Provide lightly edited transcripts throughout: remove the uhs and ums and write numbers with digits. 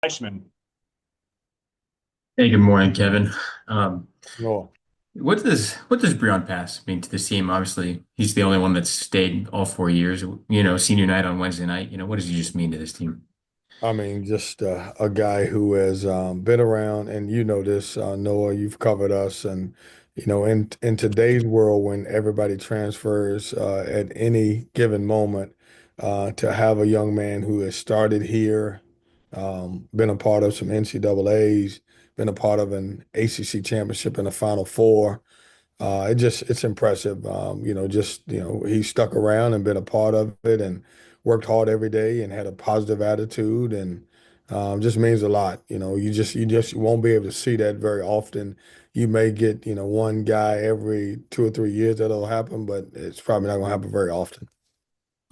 Fleischman. Hey, good morning, Kevin. Um, No, what does Breon Pass mean to this team? Obviously, he's the only one that's stayed all 4 years. Senior night on Wednesday night. What does he just mean to this team? I mean, just a guy who has been around, and you know this, Noah. You've covered us, and in today's world, when everybody transfers at any given moment, to have a young man who has started here, been a part of some NCAA's, been a part of an ACC championship in the Final Four. It's impressive. He stuck around and been a part of it and worked hard every day and had a positive attitude and just means a lot. You just won't be able to see that very often. You may get, one guy every 2 or 3 years that'll happen, but it's probably not going to happen very often.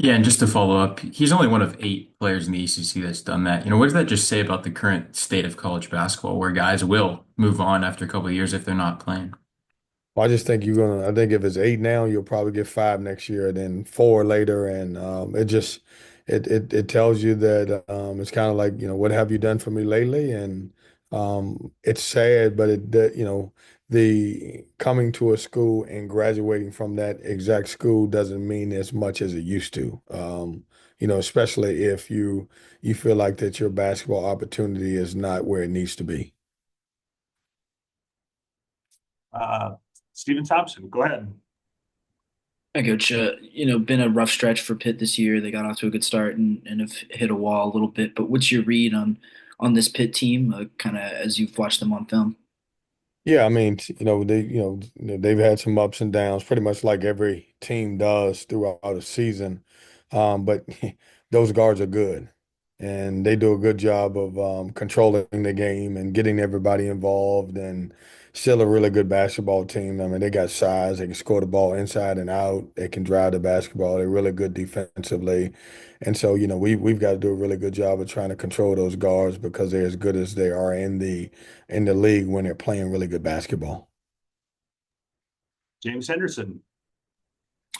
Yeah, and just to follow up, he's only one of 8 players in the ACC that's done that. What does that just say about the current state of college basketball, where guys will move on after a couple of years if they're not playing? Well, I just think I think if it's 8 now, you'll probably get 5 next year, then 4 later. And it tells you that it's kind of like, what have you done for me lately? And it's sad, but the coming to a school and graduating from that exact school doesn't mean as much as it used to. Especially if you feel like that your basketball opportunity is not where it needs to be. Uh, Stephen Thompson, go ahead. Hi, Coach. Been a rough stretch for Pitt this year. They got off to a good start and have hit a wall a little bit. But what's your read on this Pitt team, kind of as you've watched them on film? Yeah, I mean, they've had some ups and downs, pretty much like every team does throughout a season. But those guards are good, and they do a good job of controlling the game and getting everybody involved, and still a really good basketball team. I mean, they got size, they can score the ball inside and out, they can drive the basketball, they're really good defensively. And so, we've got to do a really good job of trying to control those guards because they're as good as they are in the league when they're playing really good basketball. James Henderson.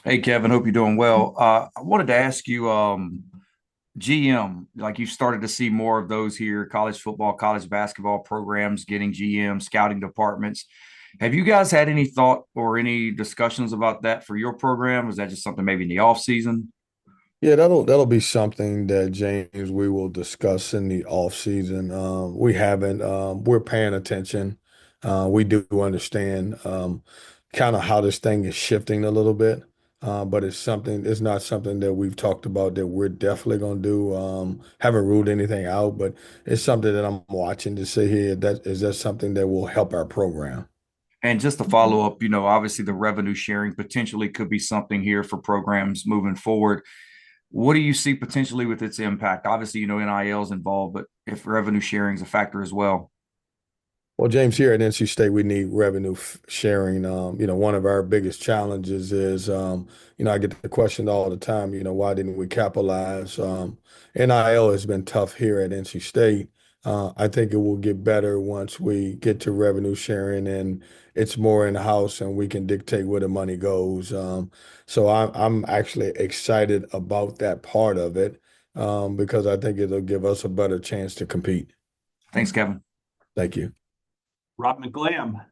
Hey Kevin, hope you're doing well. I wanted to ask you, GM, like you started to see more of those here, college football, college basketball programs getting GM scouting departments. Have you guys had any thought or any discussions about that for your program? Is that just something maybe in the off season? Yeah, that'll be something that James we will discuss in the off season. We haven't. We're paying attention. We do understand kind of how this thing is shifting a little bit. But it's not something that we've talked about that we're definitely going to do. Haven't ruled anything out, but it's something that I'm watching to see here. That something that will help our program. And just to follow up, obviously the revenue sharing potentially could be something here for programs moving forward. What do you see potentially with its impact? Obviously, NIL is involved, but if revenue sharing is a factor as well. Well, James, here at NC State, we need revenue sharing. One of our biggest challenges is, I get the question all the time, why didn't we capitalize? NIL has been tough here at NC State. I think it will get better once we get to revenue sharing and it's more in the house and we can dictate where the money goes. So I'm actually excited about that part of it, because I think it'll give us a better chance to compete. Thanks, Kevin. Thank you. Rob McGlam.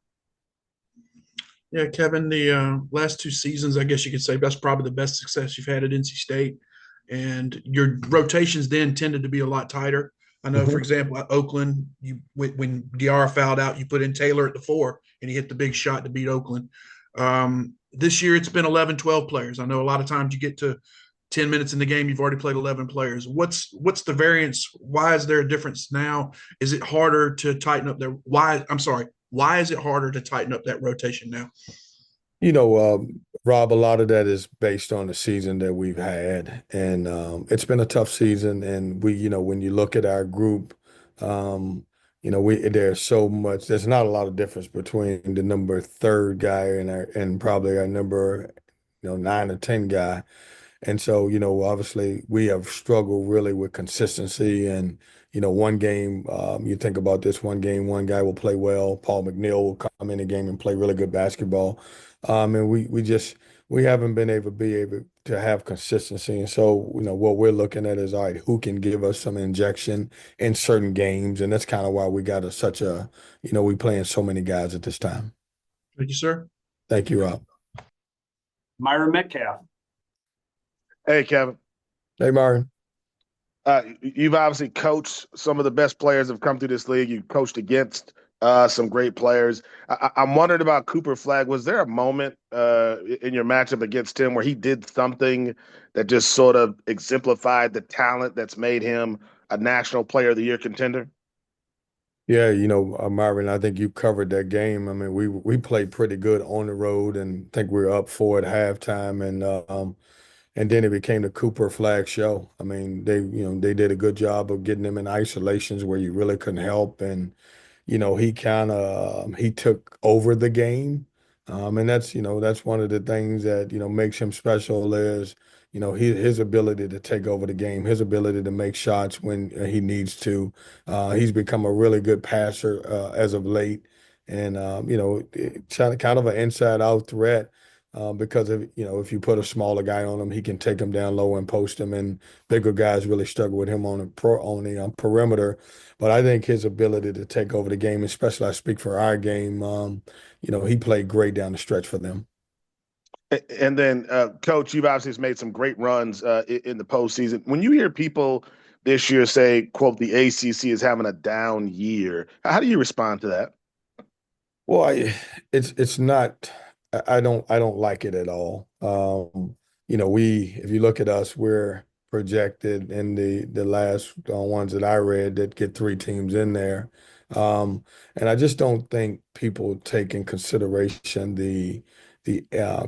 Yeah, Kevin, the last 2 seasons, I guess you could say that's probably the best success you've had at NC State. And your rotations then tended to be a lot tighter. I know, for Mhm. example, at Oakland, when Diarra fouled out, you put in Taylor at the 4, and he hit the big shot to beat Oakland. This year, it's been 11, 12 players. I know a lot of times you get to 10 minutes in the game, you've already played 11 players. What's the variance? Why is there a difference now? Is it harder to tighten up their why? I'm sorry. Why is it harder to tighten up that rotation now? Rob, a lot of that is based on the season that we've had, and it's been a tough season. And when you look at our group, there's so much. There's not a lot of difference between the number third guy and probably our number, 9 or 10 guy. And so, obviously we have struggled really with consistency and, one game, you think about this one game, one guy will play well. Paul McNeil will come in the game and play really good basketball. And we haven't been able to have consistency. And so, what we're looking at is, all right, who can give us some injection in certain games? And that's kind of why we got such a, we playing so many guys at this time. Thank you, sir. Thank you, Rob. Myron Metcalf. Hey, Kevin. Hey, Martin. You've obviously coached some of the best players that have come through this league. You coached against some great players. I'm wondering about Cooper Flagg. Was there a moment in your matchup against him where he did something that just sort of exemplified the talent that's made him a National Player of the Year contender? Yeah, Marvin, I think you covered that game. I mean, we played pretty good on the road, and I think we were up 4 at halftime, and then it became the Cooper Flag show. I mean, they did a good job of getting them in isolations where you really couldn't help, and he kind of he took over the game, and that's one of the things that makes him special is his ability to take over the game, his ability to make shots when he needs to. He's become a really good passer as of late, and kind of an inside out threat. Because if you put a smaller guy on him, he can take him down low and post him, and bigger guys really struggle with him on the perimeter. But I think his ability to take over the game, especially I speak for our game, he played great down the stretch for them. And then, Coach, you've obviously made some great runs in the postseason. When you hear people this year say, quote, the ACC is having a down year, how do you respond to that? Well, it's not. I don't like it at all. If you look at us, we're projected in the last ones that I read that get 3 teams in there, and I just don't think people take in consideration the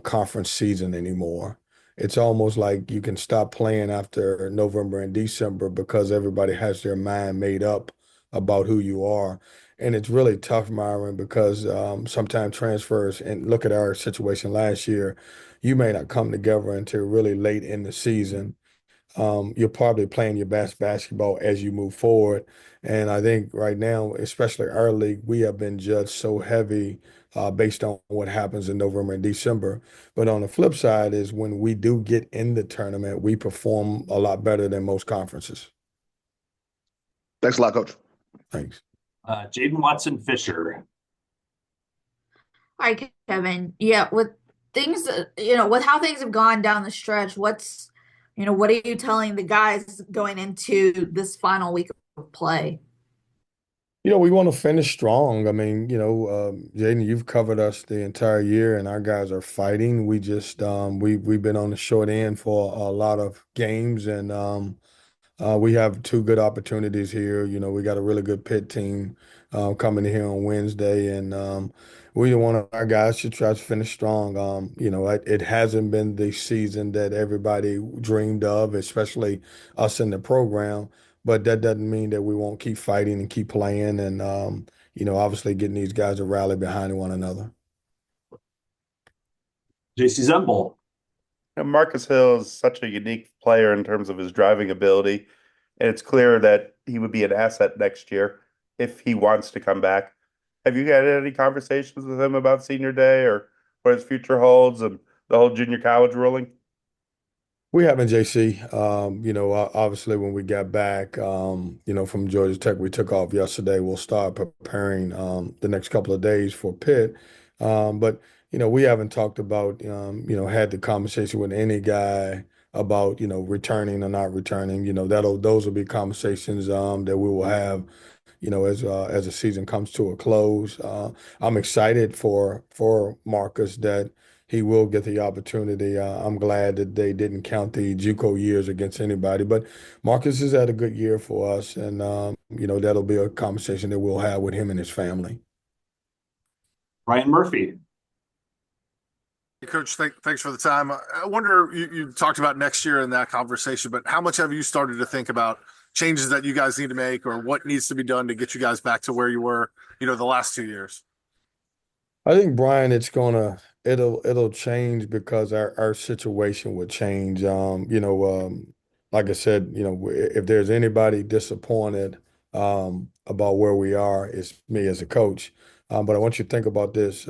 conference season anymore. It's almost like you can stop playing after November and December because everybody has their mind made up about who you are. And it's really tough, Myron, because sometimes transfers, and look at our situation last year, you may not come together until really late in the season. You're probably playing your best basketball as you move forward. And I think right now, especially our league, we have been judged so heavy based on what happens in November and December. But on the flip side is when we do get in the tournament, we perform a lot better than most conferences. Thanks a lot, Coach. Thanks. Jaden Watson Fisher. Hi, Kevin. Yeah, with things, with how things have gone down the stretch, what are you telling the guys going into this final week of play? We want to finish strong. I mean, Jaden, you've covered us the entire year, and our guys are fighting. We just we've been on the short end for a lot of games, and we have 2 good opportunities here. We got a really good Pitt team coming here on Wednesday, and we want our guys to try to finish strong. It hasn't been the season that everybody dreamed of, especially us in the program. But that doesn't mean that we won't keep fighting and keep playing, and obviously getting these guys to rally behind one another. JC Zembel. Marcus Hill is such a unique player in terms of his driving ability, and it's clear that he would be an asset next year if he wants to come back. Have you had any conversations with him about senior day or what his future holds and the whole junior college ruling? We haven't, JC. Obviously when we got back, from Georgia Tech, we took off yesterday. We'll start preparing the next couple of days for Pitt. But we haven't talked about, had the conversation with any guy about, returning or not returning. Those will be conversations that we will have, as the season comes to a close. I'm excited for Marcus that he will get the opportunity. I'm glad that they didn't count the JUCO years against anybody. But Marcus has had a good year for us, and that'll be a conversation that we'll have with him and his family. Ryan Murphy. Hey, Coach, thanks for the time. I wonder, you talked about next year in that conversation, but how much have you started to think about changes that you guys need to make or what needs to be done to get you guys back to where you were, the last 2 years? I think, Brian, it'll change because our situation would change. Like I said, if there's anybody disappointed about where we are. It's me as a coach. But I want you to think about this.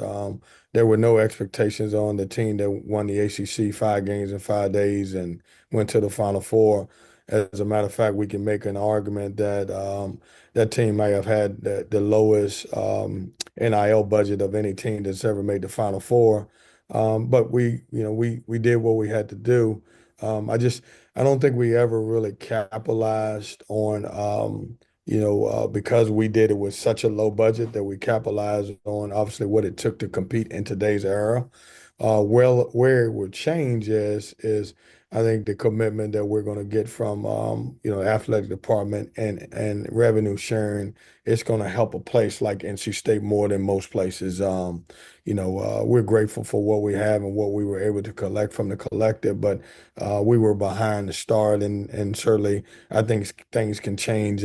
There were no expectations on the team that won the ACC 5 games in 5 days and went to the Final Four. As a matter of fact, we can make an argument that that team may have had the lowest NIL budget of any team that's ever made the Final Four. But we did what we had to do. I don't think we ever really capitalized on because we did it with such a low budget that we capitalized on obviously what it took to compete in today's era. Well, where it would change is I think the commitment that we're going to get from athletic department and revenue sharing. It's going to help a place like NC State more than most places. We're grateful for what we have and what we were able to collect from the collective, but we were behind the start, and certainly I think things can change.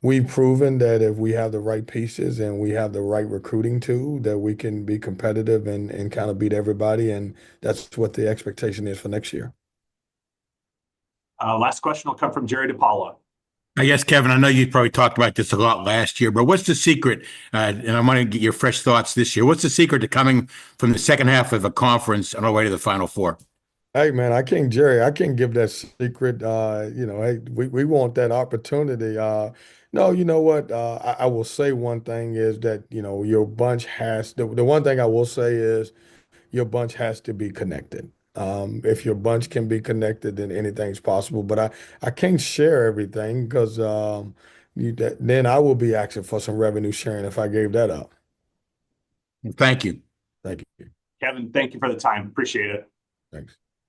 We've proven that if we have the right pieces and we have the right recruiting tool, that we can be competitive and kind of beat everybody, and that's what the expectation is for next year. Last question will come from Jerry DePaula. I guess, Kevin, I know you probably talked about this a lot last year, but what's the secret? And I want to get your fresh thoughts this year. What's the secret to coming from the second half of a conference on our way to the Final Four? Hey man, Jerry, I can't give that secret. Hey, we want that opportunity. No, you know what? I will say one thing is that, your bunch the one thing I will say is your bunch has to be connected. If your bunch can be connected, then anything's possible. But I can't share everything because then I will be asking for some revenue sharing if I gave that up. Thank you. Thank you. Kevin, thank you for the time. Appreciate it. Thanks.